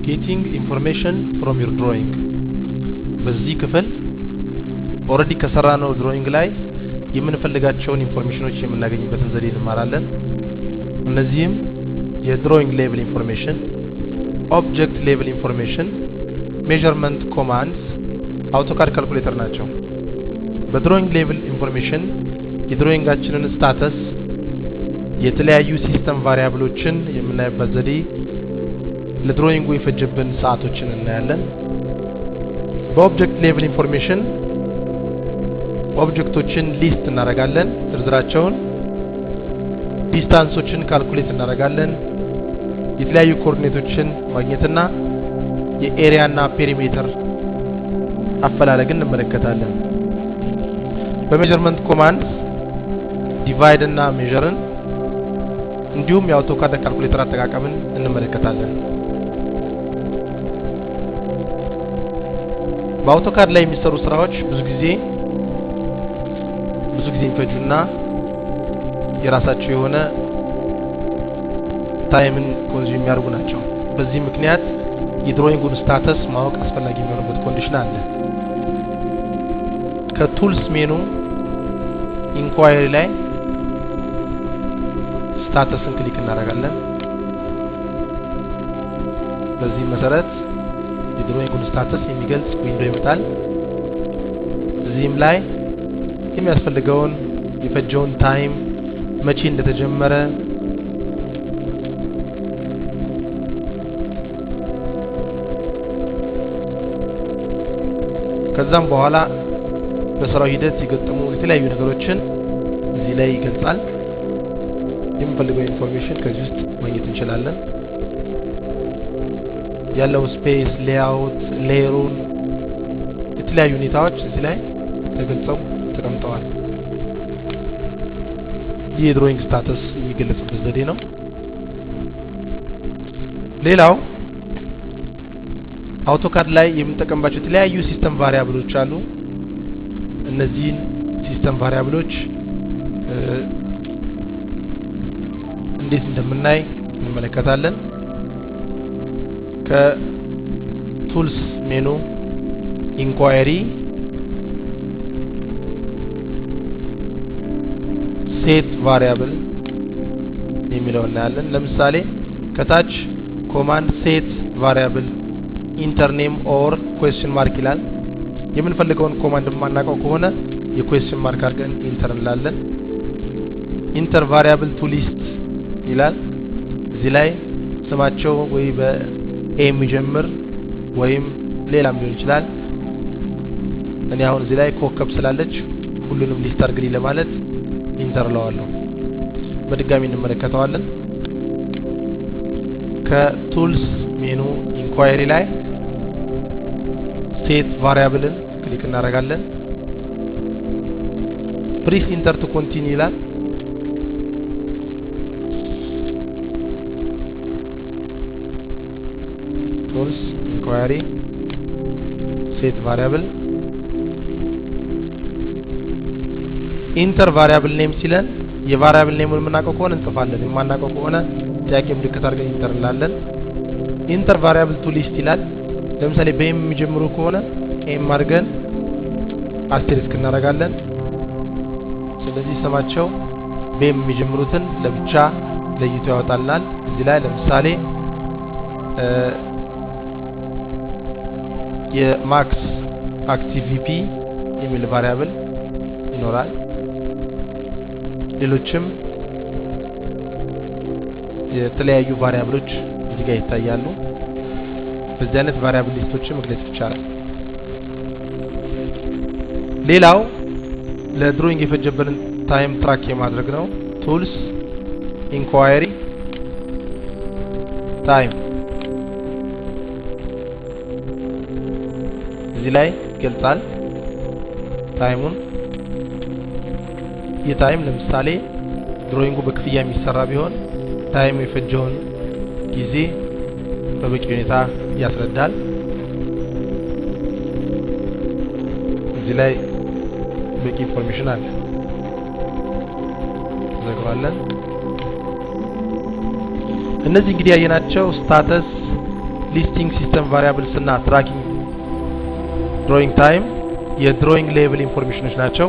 getting information from your drawing በዚህ ክፍል ኦሬዲ ከሰራነው ድሮይንግ ላይ የምንፈልጋቸውን ኢንፎርሜሽኖች የምናገኝበትን ዘዴ እንማራለን። እነዚህም የድሮይንግ ሌቭል ኢንፎርሜሽን፣ ኦብጀክት ሌቭል ኢንፎርሜሽን፣ ሜዠርመንት ኮማንድስ፣ አውቶካድ ካልኩሌተር ናቸው። በድሮይንግ ሌቭል ኢንፎርሜሽን የድሮይንጋችንን ስታተስ፣ የተለያዩ ሲስተም ቫሪያብሎችን የምናይበት ዘዴ፣ ለድሮይንጉ የፈጀብን ሰዓቶችን እናያለን። በኦብጀክት ሌቭል ኢንፎርሜሽን ኦብጀክቶችን ሊስት እናደርጋለን፣ ዝርዝራቸውን፣ ዲስታንሶችን ካልኩሌት እናደርጋለን፣ የተለያዩ ኮኦርዲኔቶችን ማግኘትና የኤሪያና ፔሪሜትር አፈላለግን እንመለከታለን። በሜዠርመንት ኮማንድ ዲቫይድ እና ሜዠርን እንዲሁም የአውቶካድ ካልኩሌተር አጠቃቀምን እንመለከታለን። በአውቶካድ ላይ የሚሰሩ ስራዎች ብዙ ጊዜ የሚፈጁና የራሳቸው የሆነ ታይምን ኮንሱም የሚያደርጉ ናቸው። በዚህ ምክንያት የድሮይንጉን ስታተስ ማወቅ አስፈላጊ የሚሆንበት ኮንዲሽን አለ። ከቱልስ ሜኑ ኢንኳይሪ ላይ ስታተስን ክሊክ እናደርጋለን። በዚህ መሰረት የድሮይንጉን ስታተስ የሚገልጽ ዊንዶ ይመጣል። እዚህም ላይ የሚያስፈልገውን የፈጀውን ታይም፣ መቼ እንደተጀመረ፣ ከዛም በኋላ በስራው ሂደት የገጠሙ የተለያዩ ነገሮችን እዚህ ላይ ይገልጻል። የምንፈልገው ኢንፎርሜሽን ከዚህ ውስጥ ማግኘት እንችላለን። ያለው ስፔስ፣ ሌአውት፣ ሌየሩን፣ የተለያዩ ሁኔታዎች እዚህ ላይ ተገልጸው ተቀምጠዋል። ይህ የድሮይንግ ስታተስ የሚገለጽበት ዘዴ ነው። ሌላው አውቶካድ ላይ የምንጠቀምባቸው የተለያዩ ሲስተም ቫሪያብሎች አሉ። እነዚህን ሲስተም ቫሪያብሎች እንዴት እንደምናይ እንመለከታለን። ከቱልስ ሜኑ ኢንኳይሪ ሴት ቫሪያብል የሚለውን እናያለን። ለምሳሌ ከታች ኮማንድ ሴት ቫሪያብል ኢንተር ኔም ኦር ኩዌስችን ማርክ ይላል። የምንፈልገውን ኮማንድ ማናውቀው ከሆነ የኩዌስችን ማርክ አድርገን ኢንተር እንላለን። ኢንተር ቫሪያብል ቱ ሊስት ይላል። እዚህ ላይ ስማቸው ወይ በኤ የሚጀምር ወይም ሌላም ሊሆን ይችላል። እኔ አሁን እዚህ ላይ ኮከብ ስላለች ሁሉንም ሊስት አድርግልኝ ለማለት ኢንተር ለዋለሁ። በድጋሚ እንመለከተዋለን። ከቱልስ ሜኑ ኢንኳይሪ ላይ ሴት ቫሪያብልን ክሊክ እናደርጋለን። ፕሪስ ኢንተር ቱ ኮንቲኒው ይላል። ቱልስ ኢንኳይሪ ሴት ቫሪያብል ኢንተር ቫሪያብል ኔም ሲለን የቫሪያብል ኔሙን የምናውቀው ከሆነ እንጽፋለን፣ የማናውቀው ከሆነ ጥያቄ ምልክት አድርገን ኢንተር እንላለን። ኢንተር ቫሪያብል ቱ ሊስት ይላል። ለምሳሌ በኤም የሚጀምሩ ከሆነ ኤም አድርገን አስቴሪስክ እናደርጋለን። ስለዚህ ስማቸው በኤም የሚጀምሩትን ለብቻ ለይቶ ያወጣልናል። እዚህ ላይ ለምሳሌ የማክስ አክቲቭ ቪፒ የሚል ቫሪያብል ይኖራል። ሌሎችም የተለያዩ ቫሪያብሎች እዚህ ጋር ይታያሉ። በዚህ አይነት ቫሪያብል ሊስቶችን መግለጽ ይቻላል። ሌላው ለድሮይንግ የፈጀበንን ታይም ትራክ የማድረግ ነው። ቱልስ ኢንኳይሪ ታይም እዚህ ላይ ይገልጻል ታይሙን። ይህ ታይም ለምሳሌ ድሮይንጉ በክፍያ የሚሰራ ቢሆን ታይም የፈጀውን ጊዜ በበቂ ሁኔታ ያስረዳል። እዚህ ላይ በቂ ኢንፎርሜሽን አለ። ዘግሯለን። እነዚህ እንግዲህ ያየናቸው ስታተስ፣ ሊስቲንግ ሲስተም ቫሪያብልስ እና ትራኪንግ ድሮይንግ ታይም የድሮይንግ ሌቭል ኢንፎርሜሽኖች ናቸው።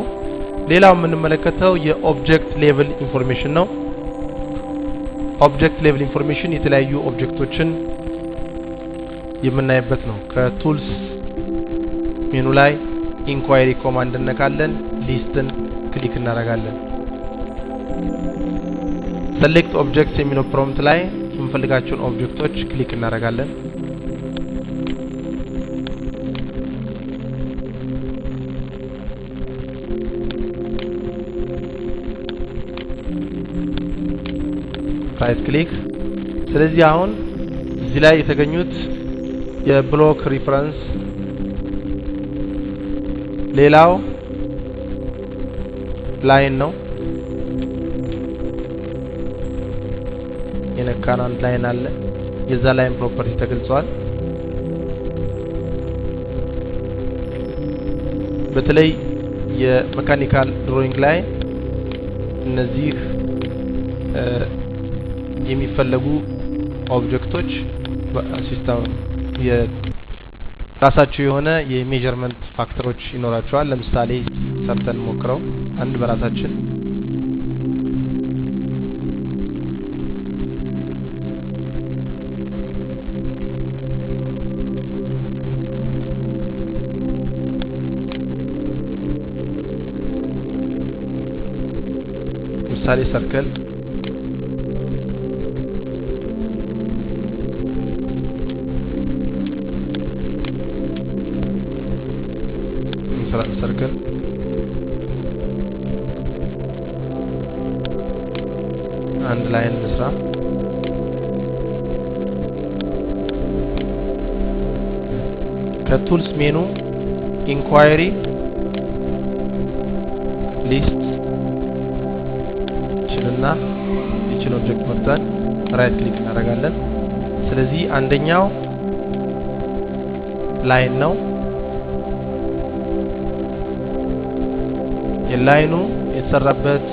ሌላው የምንመለከተው የኦብጀክት ሌቭል ኢንፎርሜሽን ነው። ኦብጀክት ሌቭል ኢንፎርሜሽን የተለያዩ ኦብጀክቶችን የምናይበት ነው። ከቱልስ ሜኑ ላይ ኢንኳይሪ ኮማንድ እንነካለን፣ ሊስትን ክሊክ እናደርጋለን። ሰሌክት ኦብጀክትስ የሚለው ፕሮምፕት ላይ የምንፈልጋቸውን ኦብጀክቶች ክሊክ እናደርጋለን። ራይት ክሊክ። ስለዚህ አሁን እዚህ ላይ የተገኙት የብሎክ ሪፈረንስ፣ ሌላው ላይን ነው። የነካን አንድ ላይን አለ። የዛ ላይን ፕሮፐርቲ ተገልጿል። በተለይ የሜካኒካል ድሮይንግ ላይ እነዚህ የሚፈለጉ ኦብጀክቶች በሲስተም የራሳቸው የሆነ የሜዠርመንት ፋክተሮች ይኖራቸዋል። ለምሳሌ ሰርተን ሞክረው አንድ በራሳችን ምሳሌ ሰርክል ሰርክል አንድ ላይን እንስራ። ከቱልስ ሜኑ ኢንኳይሪ ሊስት ይችላልና ይችላል ኦብጀክት መርጠን ራይት ክሊክ እናደርጋለን። ስለዚህ አንደኛው ላይን ነው። የላይኑ የተሰራበት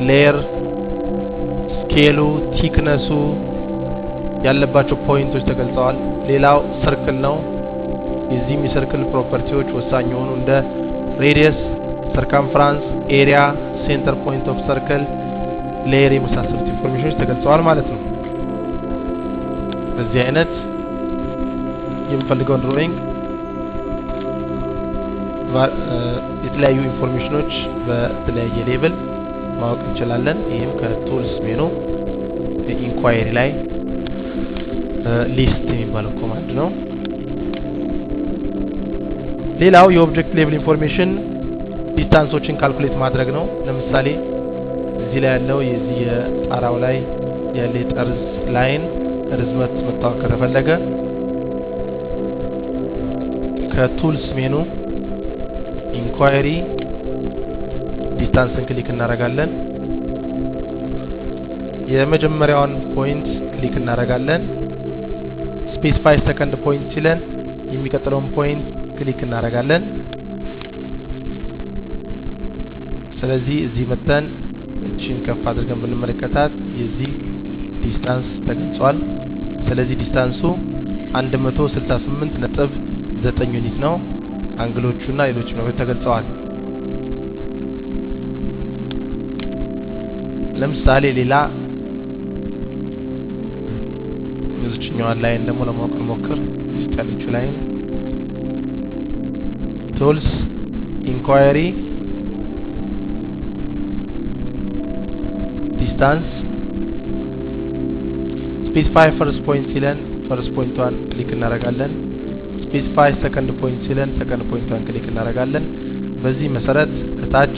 ሌየር፣ ስኬሉ፣ ቲክነሱ ያለባቸው ፖይንቶች ተገልጸዋል። ሌላው ሰርክል ነው። የዚህም የሰርክል ፕሮፐርቲዎች ወሳኝ የሆኑ እንደ ሬዲየስ፣ ሰርከምፈረንስ፣ ኤሪያ፣ ሴንተር ፖይንት ኦፍ ሰርክል፣ ሌየር የመሳሰሉት ኢንፎርሜሽኖች ተገልጸዋል ማለት ነው። በዚህ አይነት የምፈልገውን ድሮይንግ የተለያዩ ኢንፎርሜሽኖች በተለያየ ሌቭል ማወቅ እንችላለን። ይህም ከቱልስ ሜኑ ኢንኳይሪ ላይ ሊስት የሚባለው ኮማንድ ነው። ሌላው የኦብጀክት ሌቭል ኢንፎርሜሽን ዲስታንሶችን ካልኩሌት ማድረግ ነው። ለምሳሌ እዚህ ላይ ያለው የዚህ የጣራው ላይ ያለ የጠርዝ ላይን ርዝመት መታወቅ ከተፈለገ ከቱልስ ሜኑ ኢንኳይሪ ዲስታንስን ክሊክ እናደርጋለን። የመጀመሪያውን ፖይንት ክሊክ እናደርጋለን። ስፔሲፋይ ሰከንድ ፖይንት ሲለን የሚቀጥለውን ፖይንት ክሊክ እናደርጋለን። ስለዚህ እዚህ መተን እቺን ከፍ አድርገን ብንመለከታት የዚህ ዲስታንስ ተገልጿል። ስለዚህ ዲስታንሱ 168.9 ዩኒት ነው። አንግሎቹና ሌሎች ነገሮች ተገልጸዋል። ለምሳሌ ሌላ እዚህኛው ላይን ደግሞ ለማወቅ እንሞክር። እዚህ ያለችው ላይን ቱልስ ኢንኳይሪ ዲስታንስ ስፔሲፋይ ፈርስት ፖይንት ሲለን ፈርስት ፖይንቷን ክሊክ እናደርጋለን። ስፔሲፋይ ሰከንድ ፖይንት ሲለን ሰከንድ ፖይንቷን ክሊክ እናደርጋለን። በዚህ መሰረት ከታች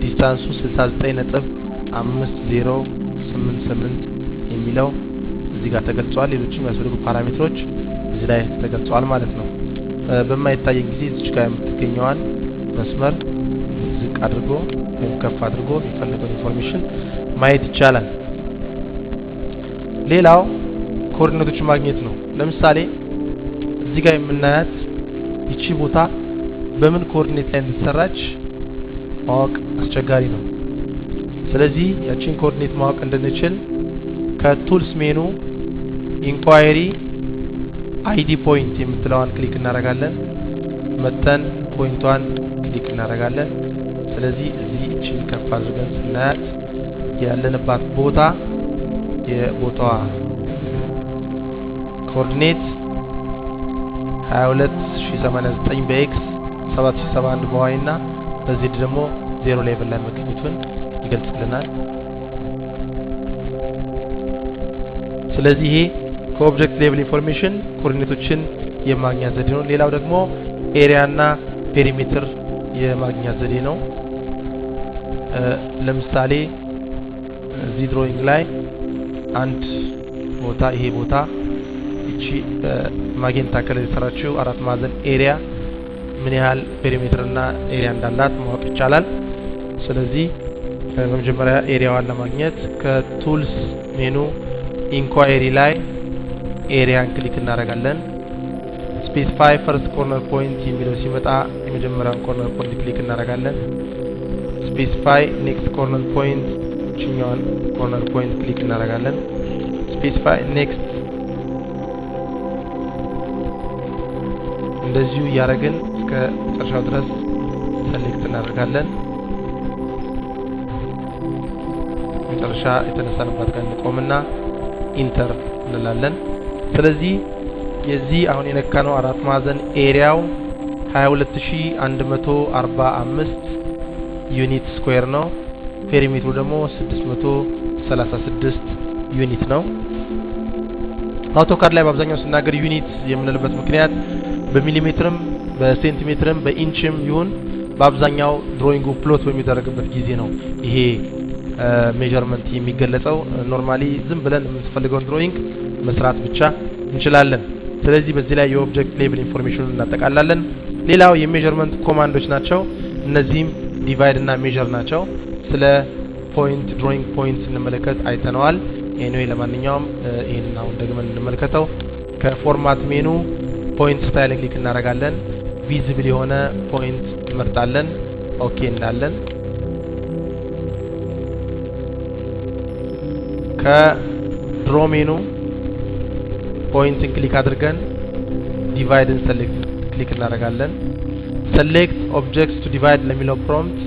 ዲስታንሱ 69.5088 የሚለው እዚህ ጋር ተገልጿል። ሌሎችም ያስፈልጉ ፓራሜትሮች እዚህ ላይ ተገልጿል ማለት ነው። በማይታየን ጊዜ እዚህ ጋር የምትገኘዋን መስመር ዝቅ አድርጎ ወይም ከፍ አድርጎ የሚፈልገው ኢንፎርሜሽን ማየት ይቻላል። ሌላው ኮኦርዲኔቶችን ማግኘት ነው። ለምሳሌ እዚህ ጋር የምናያት ይቺ ቦታ በምን ኮኦርዲኔት ላይ እንደተሰራች ማወቅ አስቸጋሪ ነው። ስለዚህ ያቺን ኮኦርዲኔት ማወቅ እንድንችል ከቱልስ ሜኑ ኢንኳይሪ አይዲ ፖይንት የምትለዋን ክሊክ እናደርጋለን። መተን ፖይንቷን ክሊክ እናደርጋለን። ስለዚህ እዚህ እቺን ከፍ አድርገን ስናያት ያለንባት ቦታ የቦታዋ ኮኦርዲኔት 22089 በኤክስ 7071 በዋይ እና በዚህ ደግሞ 0 ሌቭል ላይ መገኘቱን ይገልጽልናል። ስለዚህ ይሄ ከኦብጀክት ሌቭል ኢንፎርሜሽን ኮኦርዲኔቶችን የማግኛ ዘዴ ነው። ሌላው ደግሞ ኤሪያ እና ፔሪሜትር የማግኛ ዘዴ ነው። ለምሳሌ እዚህ ድሮይንግ ላይ አንድ ቦታ ይሄ ቦታ እቺ ማጌንታ ከለር የሰራችው አራት ማዕዘን ኤሪያ ምን ያህል ፔሪሜትር እና ኤሪያ እንዳላት ማወቅ ይቻላል። ስለዚህ በመጀመሪያ ኤሪያዋን ለማግኘት ከቱልስ ሜኑ ኢንኳይሪ ላይ ኤሪያን ክሊክ እናደርጋለን። ስፔሲፋይ ፈርስት ኮርነር ፖይንት የሚለው ሲመጣ የመጀመሪያውን ኮርነር ፖይንት ክሊክ እናደርጋለን። ስፔሲፋይ ኔክስት ኮርነር ፖይንት ችኛውን ኮርነር ፖይንት ክሊክ እናደርጋለን። ስፔሲፋይ ኔክስት እንደዚሁ እያደረግን እስከ መጨረሻው ድረስ ሰሌክት እናደርጋለን። መጨረሻ የተነሳንባት ጋር እንቆምና ኢንተር እንላለን። ስለዚህ የዚህ አሁን የነካነው አራት ማዕዘን ኤሪያው 22145 ዩኒት ስኩዌር ነው። ፔሪሜትሩ ደግሞ 636 ዩኒት ነው። አውቶካድ ላይ በአብዛኛው ስናገር ዩኒት የምንልበት ምክንያት በሚሊሜትርም በሴንቲሜትርም በኢንችም ይሁን በአብዛኛው ድሮይንጉ ፕሎት በሚደረግበት ጊዜ ነው ይሄ ሜዠርመንት የሚገለጸው። ኖርማሊ ዝም ብለን የምንፈልገውን ድሮይንግ መስራት ብቻ እንችላለን። ስለዚህ በዚህ ላይ የኦብጀክት ሌቭል ኢንፎርሜሽኑን እናጠቃላለን። ሌላው የሜዠርመንት ኮማንዶች ናቸው። እነዚህም ዲቫይድ እና ሜዠር ናቸው። ስለ ፖይንት ድሮይንግ ፖይንት ስንመለከት አይተነዋል። ኤኒዌይ ለማንኛውም ይሄንን አሁን ደግመን እንመልከተው። ከፎርማት ሜኑ ፖይንት ስታይል ክሊክ እናደርጋለን። ቪዚብል የሆነ ፖይንት እንመርጣለን። ኦኬ እንላለን። ከድሮ ሜኑ ፖይንትን ክሊክ አድርገን ዲቫይድን ሰሌክት ክሊክ እናደርጋለን። ሰሌክት ኦብጀክትስ ቱ ዲቫይድ ለሚለው ፕሮምፕት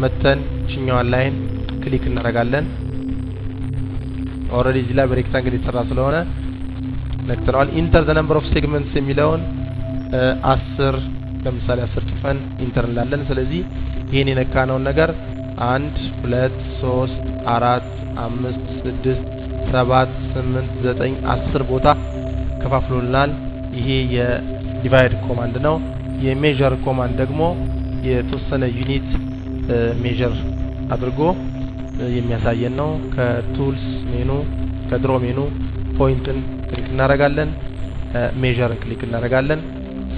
መተን ችኛዋን ላይን ክሊክ እናደርጋለን። ኦልሬዲ እዚህ ላይ በሬክታንግል የተሰራ ስለሆነ ነክተናል። ኢንተር ዘ ነምበር ኦፍ ሴግመንትስ የሚለውን 10 ለምሳሌ 10 ጽፈን ኢንተር እንላለን። ስለዚህ ይሄን የነካነውን ነገር 1 2 3 4 5 6 7 8 9 10 ቦታ ከፋፍሎልናል። ይሄ የዲቫይድ ኮማንድ ነው። የሜዠር ኮማንድ ደግሞ የተወሰነ ዩኒት ሜዠር አድርጎ የሚያሳየን ነው። ከቱልስ ሜኑ ከድሮ ሜኑ ፖይንትን ክሊክ እናደርጋለን። ሜዠርን ክሊክ እናደርጋለን።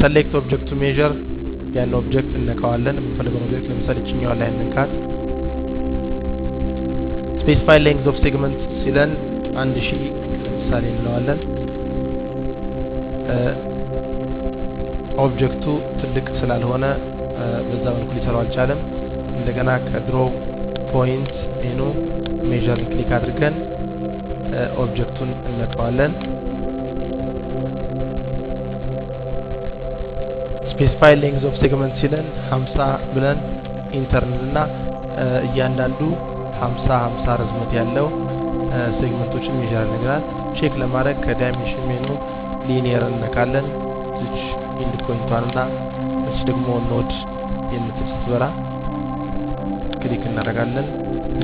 ሰሌክት ኦብጀክት ቱ ሜዠር ያን ኦብጀክት እንነካዋለን። የምንፈልገው ኦብጀክት ለምሳሌ ችኛዋ ላይ እንንካት። ስፔሲፋይ ሌንግዝ ኦፍ ሴግመንት ሲለን 1000 ለምሳሌ እንለዋለን። ኦብጀክቱ ትልቅ ስላልሆነ በዛ መልኩ ሊሰራው አልቻለም። እንደገና ከድሮ ፖይንት ሜኑ ሜዠርን ክሊክ አድርገን ኦብጀክቱን እንነካዋለን። ስፔሲፋይ ሌንግዝ ኦፍ ሴግመንት ሲለን 50 ብለን ኢንተር እንልና እያንዳንዱ 50 ርዝመት ያለው ሴግመንቶችን ሜዠር ያደርጋል። ቼክ ለማድረግ ከዳይሜንሽን ሜኑ ሊኒየር እንነካለን። እዚህ ኢንድ ፖይንቷንና እዚህ ደግሞ ኖድ የምትል ስትበራ ክሊክ እናደርጋለን።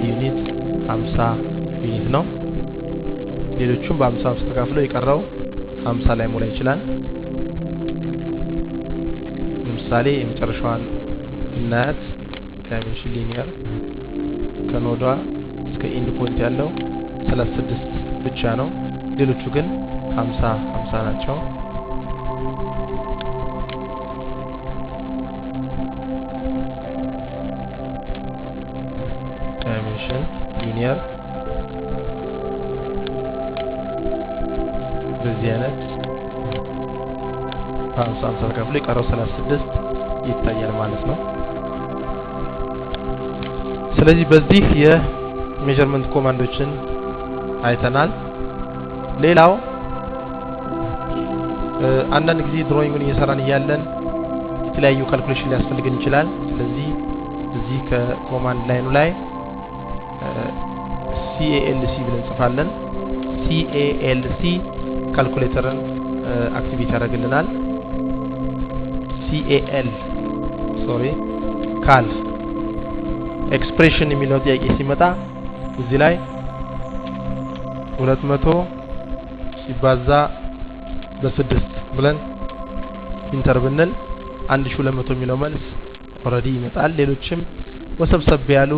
ዩኒት 50 ዩኒት ነው። ሌሎቹም በ50 ተካፍለው የቀረው 50 ላይ ሞላ ይችላል። ለምሳሌ የመጨረሻዋን እናያት። ዳይሜንሽን ሊኒየር ከኖዷ እስከ ኢንድ ፖይንት ያለው 36 ብቻ ነው። ሌሎቹ ግን 50 ናቸው። ዳይሜንሽን ሊኒየር በዚህ አይነት በ50 ተካፍሎ የቀረው 36 ይታያል ማለት ነው። ስለዚህ በዚህ የሜዠርመንት ኮማንዶችን አይተናል። ሌላው አንዳንድ ጊዜ ድሮይንጉን እየሰራን እያለን የተለያዩ ካልኩሌሽን ሊያስፈልገን ይችላል። ስለዚህ እዚህ ከኮማንድ ላይኑ ላይ CALC ብለን እንጽፋለን። CALC ካልኩሌተርን አክቲቬት ያደርግልናል። ካል ኤክስፕሬሽን የሚለው ጥያቄ ሲመጣ እዚህ ላይ 200 ሲባዛ በ6 ብለን ኢንተር ብንል 1200 የሚለው መልስ ኦሬዲ ይመጣል። ሌሎችም ወሰብሰብ ያሉ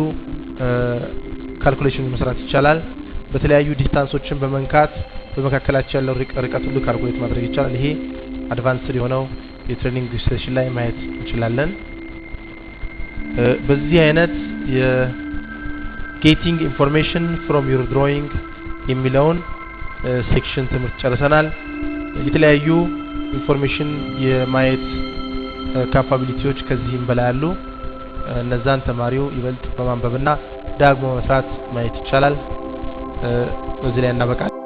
ካልኩሌሽን መስራት ይቻላል። በተለያዩ ዲስታንሶችን በመንካት በመካከላቸው ያለው ርቀት ሁሉ ካልኩሌት ማድረግ ይቻላል። ይሄ አድቫንስድ የሆነው የትሬኒንግ ሴሽን ላይ ማየት እንችላለን። በዚህ አይነት የጌቲንግ ኢንፎርሜሽን ፍሮም ዩር ድሮይንግ የሚለውን ሴክሽን ትምህርት ጨርሰናል። የተለያዩ ኢንፎርሜሽን የማየት ካፓቢሊቲዎች ከዚህም በላይ አሉ። እነዛን ተማሪው ይበልጥ በማንበብና ዳግሞ መስራት ማየት ይቻላል። በዚህ ላይ እናበቃለን።